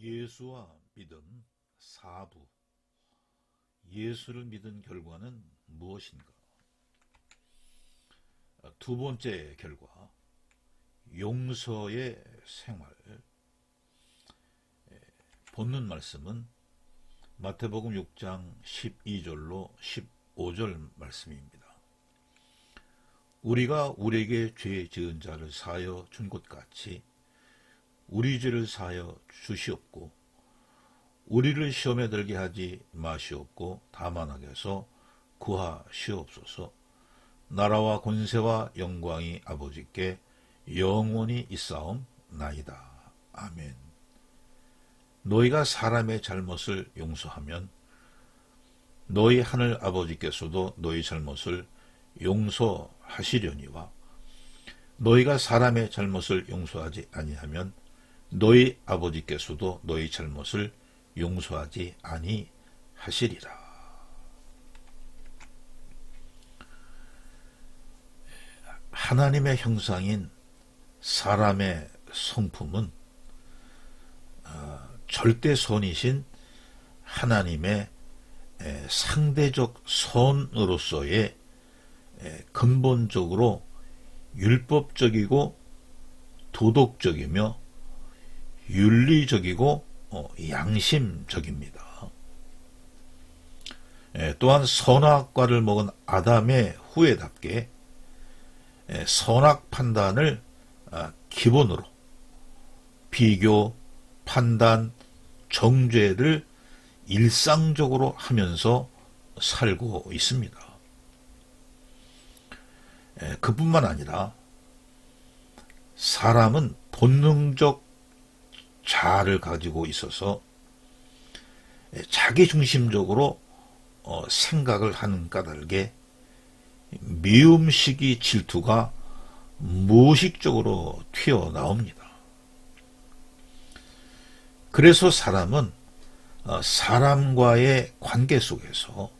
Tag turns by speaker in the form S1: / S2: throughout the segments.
S1: 예수와 믿음 4부. 예수를 믿은 결과는 무엇인가? 두 번째 결과, 용서의 생활. 본문 말씀은 마태복음 6장 12절로 15절 말씀입니다. 우리가 우리에게 죄 지은 자를 사하여 준 것 같이 우리 죄를 사하여 주시옵고 우리를 시험에 들게 하지 마시옵고 다만 악에서 구하시옵소서. 나라와 권세와 영광이 아버지께 영원히 있사옵나이다. 아멘. 너희가 사람의 잘못을 용서하면 너희 하늘 아버지께서도 너희 잘못을 용서하시려니와 너희가 사람의 잘못을 용서하지 아니하면 너희 아버지께서도 너희 잘못을 용서하지 아니하시리라. 하나님의 형상인 사람의 성품은 절대선이신 하나님의 상대적 선으로서의 근본적으로 율법적이고 도덕적이며 윤리적이고 양심적입니다. 또한 선악과를 먹은 아담의 후예답게 선악 판단을 기본으로 비교, 판단, 정죄를 일상적으로 하면서 살고 있습니다. 그뿐만 아니라 사람은 본능적 자아를 가지고 있어서 자기중심적으로 생각을 하는 까닭에 미움시기 질투가 무의식적으로 튀어나옵니다. 그래서 사람은 사람과의 관계 속에서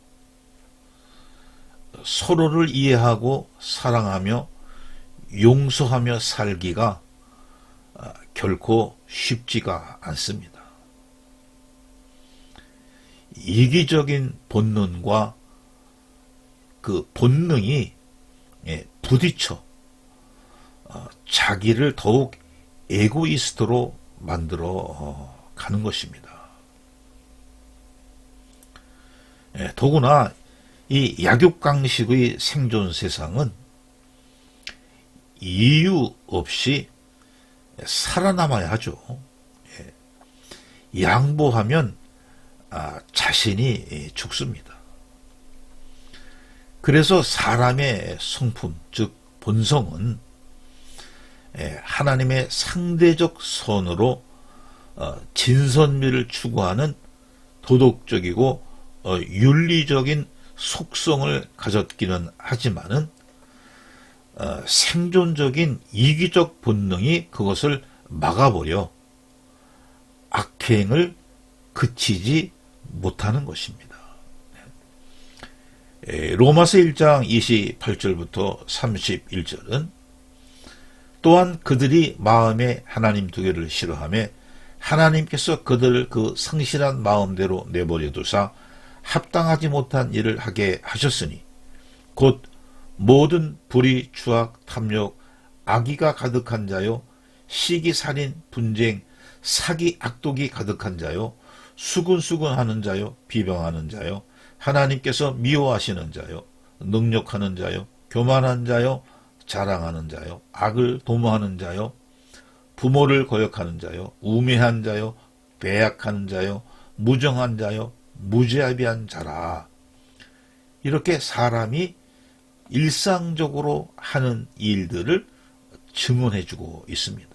S1: 서로를 이해하고 사랑하며 용서하며 살기가 결코 쉽지가 않습니다. 이기적인 본능과 그 본능이 부딪혀 자기를 더욱 에고이스트로 만들어 가는 것입니다. 더구나 이 약육강식의 생존 세상은 이유 없이 살아남아야 하죠. 양보하면 자신이 죽습니다. 그래서 사람의 성품, 즉 본성은 하나님의 상대적 선으로 진선미를 추구하는 도덕적이고 윤리적인 속성을 가졌기는 하지만은 생존적인 이기적 본능이 그것을 막아버려 악행을 그치지 못하는 것입니다. 로마서 1장 28절부터 31절은 또한 그들이 마음에 하나님 두개를 싫어하며 하나님께서 그들을 그 성실한 마음대로 내버려 두사 합당하지 못한 일을 하게 하셨으니 곧 모든 불의, 추악, 탐욕, 악의가 가득한 자요, 시기, 살인, 분쟁, 사기, 악독이 가득한 자요, 수군수군하는 자요, 비방하는 자요, 하나님께서 미워하시는 자요, 능욕하는 자요, 교만한 자요, 자랑하는 자요, 악을 도모하는 자요, 부모를 거역하는 자요, 우매한 자요, 배약한 자요, 무정한 자요, 무자비한 자라. 이렇게 사람이 일상적으로 하는 일들을 증언해주고 있습니다.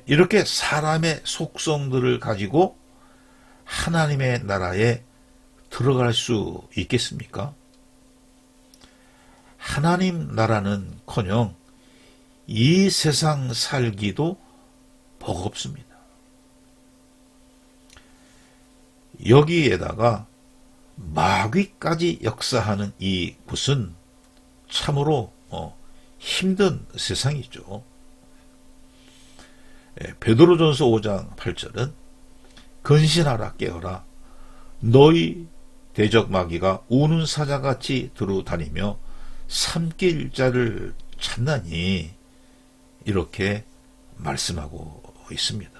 S1: 이렇게 사람의 속성들을 가지고 하나님의 나라에 들어갈 수 있겠습니까? 하나님 나라는커녕 이 세상 살기도 버겁습니다. 여기에다가 마귀까지 역사하는 이 곳은 참으로 힘든 세상이죠. 베드로전서 5장 8절은 근신하라 깨어라 너희 대적 마귀가 우는 사자같이 두루다니며 삼킬 자를 찾나니 이렇게 말씀하고 있습니다.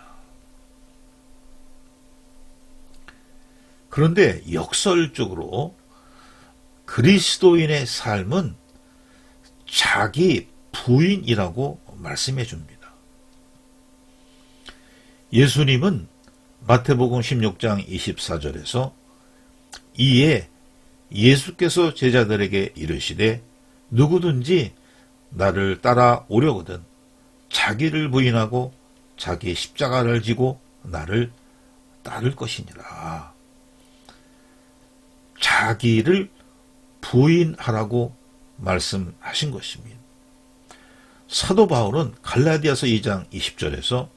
S1: 그런데 역설적으로 그리스도인의 삶은 자기 부인이라고 말씀해 줍니다. 예수님은 마태복음 16장 24절에서 이에 예수께서 제자들에게 이르시되 누구든지 나를 따라오려거든 자기를 부인하고 자기 십자가를 지고 나를 따를 것이니라. 자기를 부인하라고 말씀하신 것입니다. 사도 바울은 갈라디아서 2장 20절에서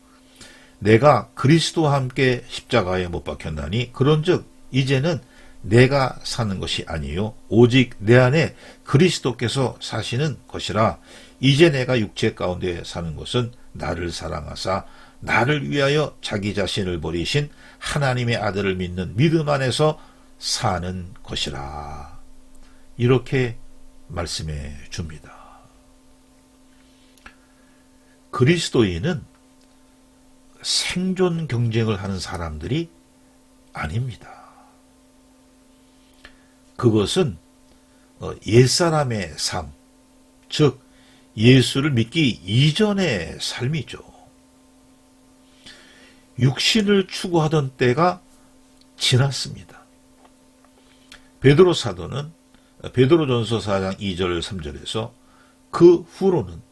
S1: 내가 그리스도와 함께 십자가에 못 박혔나니 그런즉 이제는 내가 사는 것이 아니요 오직 내 안에 그리스도께서 사시는 것이라. 이제 내가 육체 가운데 사는 것은 나를 사랑하사 나를 위하여 자기 자신을 버리신 하나님의 아들을 믿는 믿음 안에서 사는 것이라. 이렇게 말씀해 줍니다. 그리스도인은 생존 경쟁을 하는 사람들이 아닙니다. 그것은 옛사람의 삶, 즉 예수를 믿기 이전의 삶이죠. 육신을 추구하던 때가 지났습니다. 베드로 사도는 베드로전서 4장 2절 3절에서 그 후로는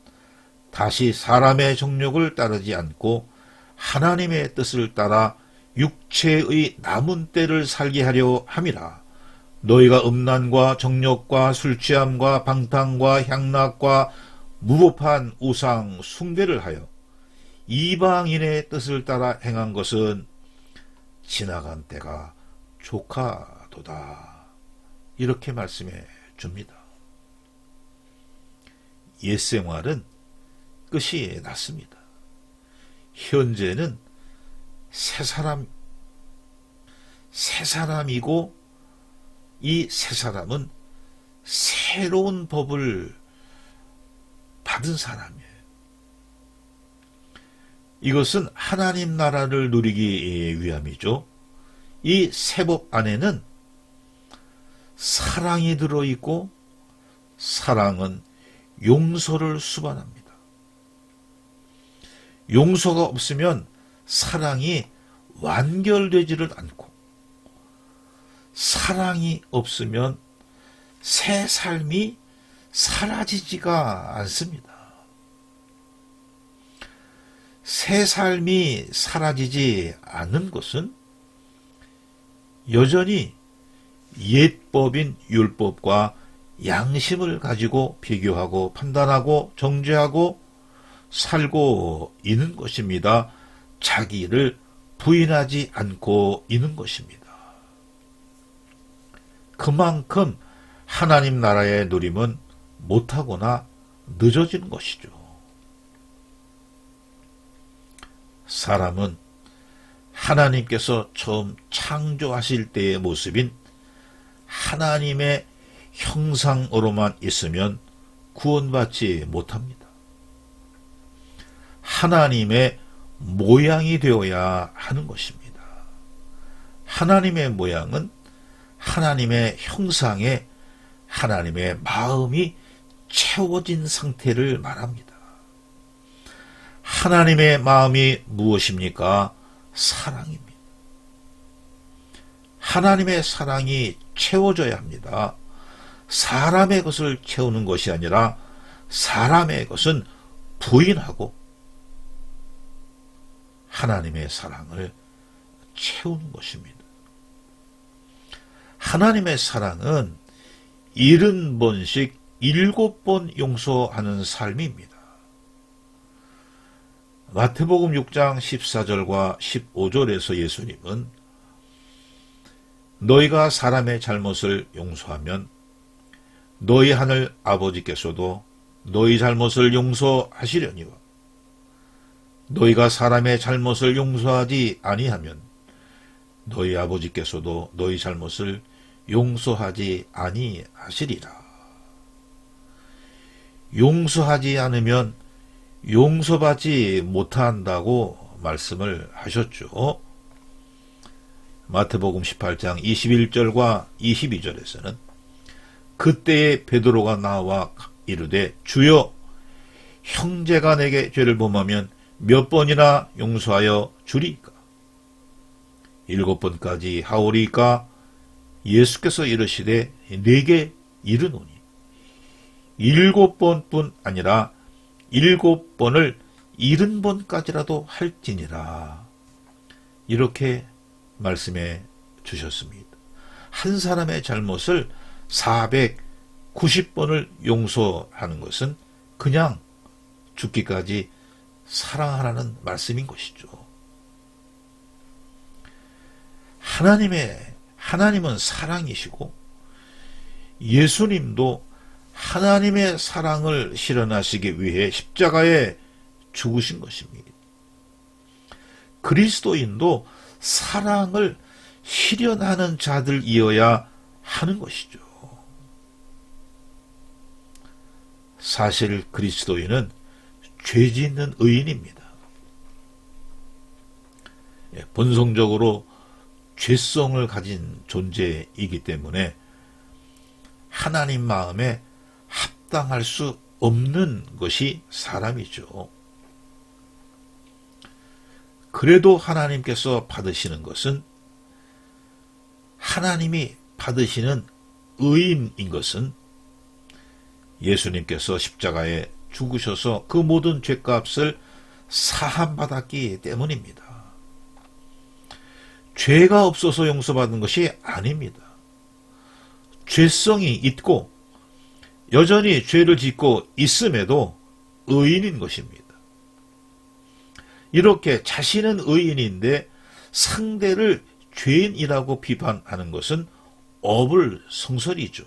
S1: 다시 사람의 정욕을 따르지 않고 하나님의 뜻을 따라 육체의 남은 때를 살게 하려 함이라. 너희가 음란과 정욕과 술취함과 방탕과 향락과 무법한 우상 숭배를 하여 이방인의 뜻을 따라 행한 것은 지나간 때가 조카도다. 이렇게 말씀해 줍니다. 옛생활은 끝이 났습니다. 현재는 새 사람이고 이 새 사람은 새로운 법을 받은 사람이에요. 이것은 하나님 나라를 누리기 위함이죠. 이 새 법 안에는 사랑이 들어있고 사랑은 용서를 수반합니다. 용서가 없으면 사랑이 완결되지를 않고 사랑이 없으면 새 삶이 사라지지가 않습니다. 새 삶이 사라지지 않는 것은 여전히 옛법인 율법과 양심을 가지고 비교하고 판단하고 정죄하고 살고 있는 것입니다. 자기를 부인하지 않고 있는 것입니다. 그만큼 하나님 나라의 누림은 못하거나 늦어지는 것이죠. 사람은 하나님께서 처음 창조하실 때의 모습인 하나님의 형상으로만 있으면 구원받지 못합니다. 하나님의 모양이 되어야 하는 것입니다. 하나님의 모양은 하나님의 형상에 하나님의 마음이 채워진 상태를 말합니다. 하나님의 마음이 무엇입니까? 사랑입니다. 하나님의 사랑이 채워져야 합니다. 사람의 것을 채우는 것이 아니라 사람의 것은 부인하고 하나님의 사랑을 채우는 것입니다. 하나님의 사랑은 70번씩 7번 용서하는 삶입니다. 마태복음 6장 14절과 15절에서 예수님은 너희가 사람의 잘못을 용서하면 너희 하늘 아버지께서도 너희 잘못을 용서하시려니와 너희가 사람의 잘못을 용서하지 아니하면 너희 아버지께서도 너희 잘못을 용서하지 아니하시리라. 용서하지 않으면 용서받지 못한다고 말씀을 하셨죠. 마태복음 18장 21절과 22절에서는 그때에 베드로가 나와 이르되 주여 형제가 내게 죄를 범하면 몇 번이나 용서하여 주리이까? 7번까지 하오리이까? 예수께서 이르시되 네게 이르노니 7번뿐 아니라 7번을 70번까지라도 할지니라. 이렇게 말씀해 주셨습니다. 한 사람의 잘못을 490번을 용서하는 것은 그냥 죽기까지 사랑하라는 말씀인 것이죠. 하나님은 사랑이시고 예수님도 하나님의 사랑을 실현하시기 위해 십자가에 죽으신 것입니다. 그리스도인도 사랑을 실현하는 자들이어야 하는 것이죠. 사실 그리스도인은 죄 짓는 의인입니다. 본성적으로 죄성을 가진 존재이기 때문에 하나님 마음에 합당할 수 없는 것이 사람이죠. 그래도 하나님께서 받으시는 것은, 하나님이 받으시는 의인인 것은 예수님께서 십자가에 죽으셔서 그 모든 죄값을 사함받았기 때문입니다. 죄가 없어서 용서받은 것이 아닙니다. 죄성이 있고 여전히 죄를 짓고 있음에도 의인인 것입니다. 이렇게 자신은 의인인데 상대를 죄인이라고 비판하는 것은 어불성설이죠.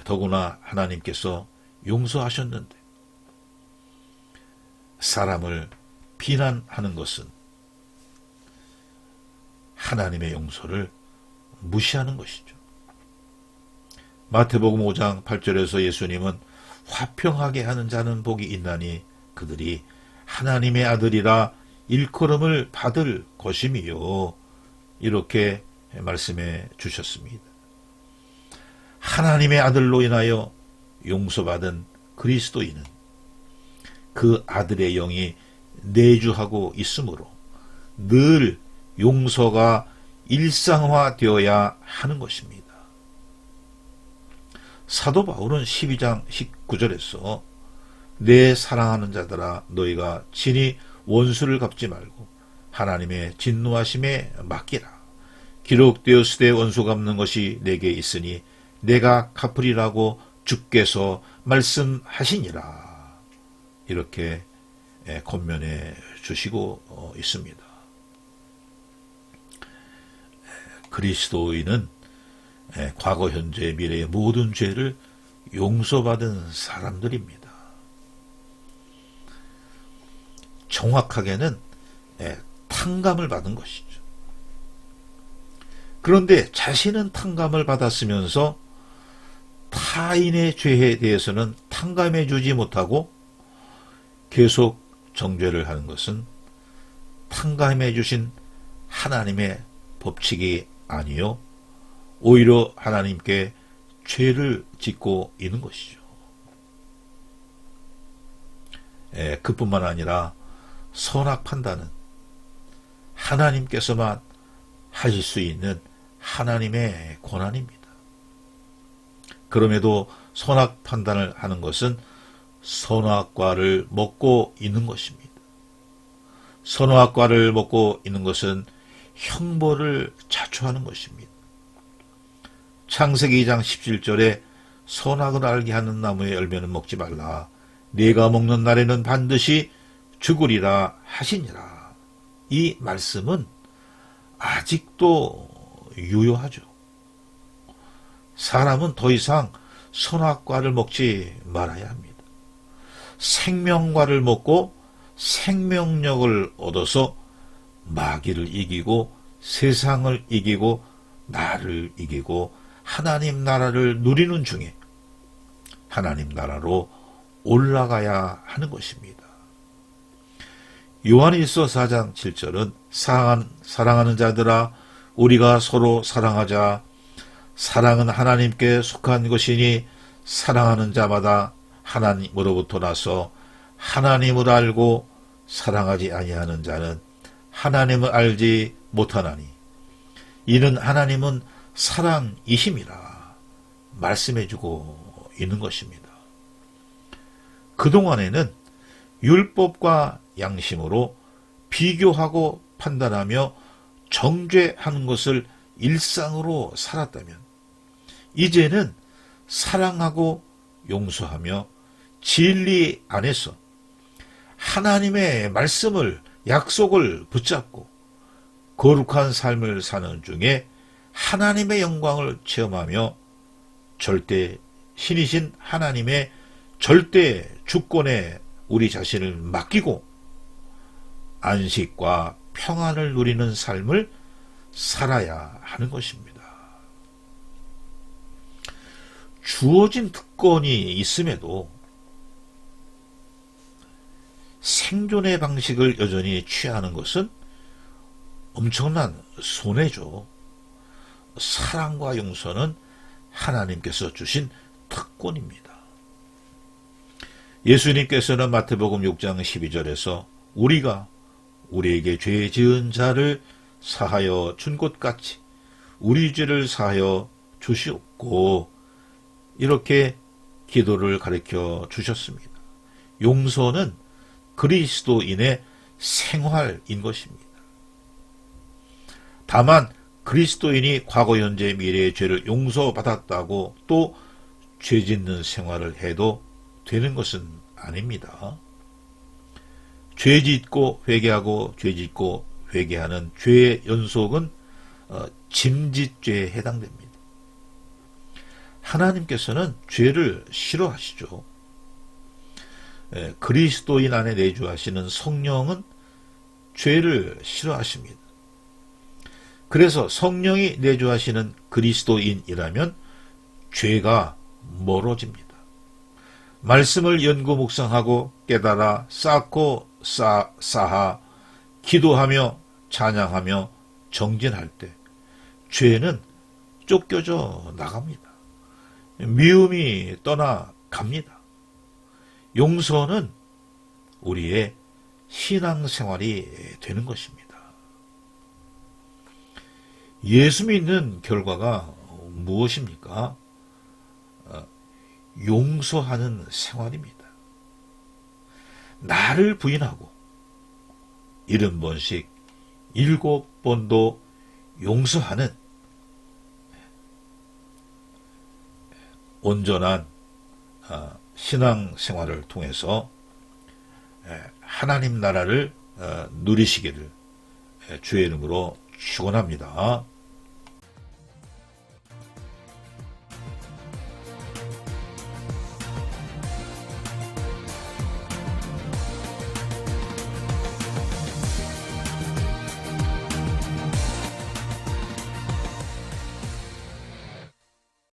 S1: 더구나 하나님께서 용서하셨는데 사람을 비난하는 것은 하나님의 용서를 무시하는 것이죠. 마태복음 5장 8절에서 예수님은 화평하게 하는 자는 복이 있나니 그들이 하나님의 아들이라 일컬음을 받을 것임이요. 이렇게 말씀해 주셨습니다. 하나님의 아들로 인하여 용서받은 그리스도인은 그 아들의 영이 내주하고 있으므로 늘 용서가 일상화되어야 하는 것입니다. 사도 바울은 12장 19절에서 내 사랑하는 자들아 너희가 친히 원수를 갚지 말고 하나님의 진노하심에 맡기라. 기록되었으되 원수 갚는 것이 내게 있으니 내가 갚으리라고 주께서 말씀하시니라. 이렇게 권면해 주시고 있습니다. 그리스도인은 과거, 현재, 미래의 모든 죄를 용서받은 사람들입니다. 정확하게는 탕감을 받은 것이죠. 그런데 자신은 탕감을 받았으면서 타인의 죄에 대해서는 탕감해 주지 못하고 계속 정죄를 하는 것은 탕감해 주신 하나님의 법칙이 아니요, 오히려 하나님께 죄를 짓고 있는 것이죠. 그뿐만 아니라 선악 판단은 하나님께서만 하실 수 있는 하나님의 권한입니다. 그럼에도 선악 판단을 하는 것은 선악과를 먹고 있는 것입니다. 선악과를 먹고 있는 것은 형벌을 자초하는 것입니다. 창세기 2장 17절에 선악을 알게 하는 나무의 열매는 먹지 말라. 네가 먹는 날에는 반드시 죽으리라 하시니라. 이 말씀은 아직도 유효하죠. 사람은 더 이상 선악과를 먹지 말아야 합니다. 생명과를 먹고 생명력을 얻어서 마귀를 이기고 세상을 이기고 나를 이기고 하나님 나라를 누리는 중에 하나님 나라로 올라가야 하는 것입니다. 요한일서 4장 7절은 사랑하는 자들아 우리가 서로 사랑하자. 사랑은 하나님께 속한 것이니 사랑하는 자마다 하나님으로부터 나서 하나님을 알고 사랑하지 아니하는 자는 하나님을 알지 못하나니 이는 하나님은 사랑이심이라 말씀해주고 있는 것입니다. 그동안에는 율법과 양심으로 비교하고 판단하며 정죄하는 것을 일상으로 살았다면 이제는 사랑하고 용서하며 진리 안에서 하나님의 말씀을 약속을 붙잡고 거룩한 삶을 사는 중에 하나님의 영광을 체험하며 절대 신이신 하나님의 절대 주권에 우리 자신을 맡기고 안식과 평안을 누리는 삶을 살아야 하는 것입니다. 주어진 특권이 있음에도 생존의 방식을 여전히 취하는 것은 엄청난 손해죠. 사랑과 용서는 하나님께서 주신 특권입니다. 예수님께서는 마태복음 6장 12절에서 우리가 우리에게 죄 지은 자를 사하여 준 것 같이 우리 죄를 사하여 주시옵고 이렇게 기도를 가르쳐 주셨습니다. 용서는 그리스도인의 생활인 것입니다. 다만 그리스도인이 과거, 현재, 미래의 죄를 용서받았다고 또 죄 짓는 생활을 해도 되는 것은 아닙니다. 죄 짓고 회개하고 죄 짓고 회개하는 죄의 연속은 짐짓죄에 해당됩니다. 하나님께서는 죄를 싫어하시죠. 그리스도인 안에 내주하시는 성령은 죄를 싫어하십니다. 그래서 성령이 내주하시는 그리스도인이라면 죄가 멀어집니다. 말씀을 연구 묵상하고 깨달아 쌓고 쌓아 기도하며 찬양하며 정진할 때 죄는 쫓겨져 나갑니다. 미움이 떠나갑니다. 용서는 우리의 신앙생활이 되는 것입니다. 예수 믿는 결과가 무엇입니까? 용서하는 생활입니다. 나를 부인하고 70번씩 7번도 용서하는 온전한 신앙생활을 통해서 하나님 나라를 누리시기를 주의 이름으로 축원합니다.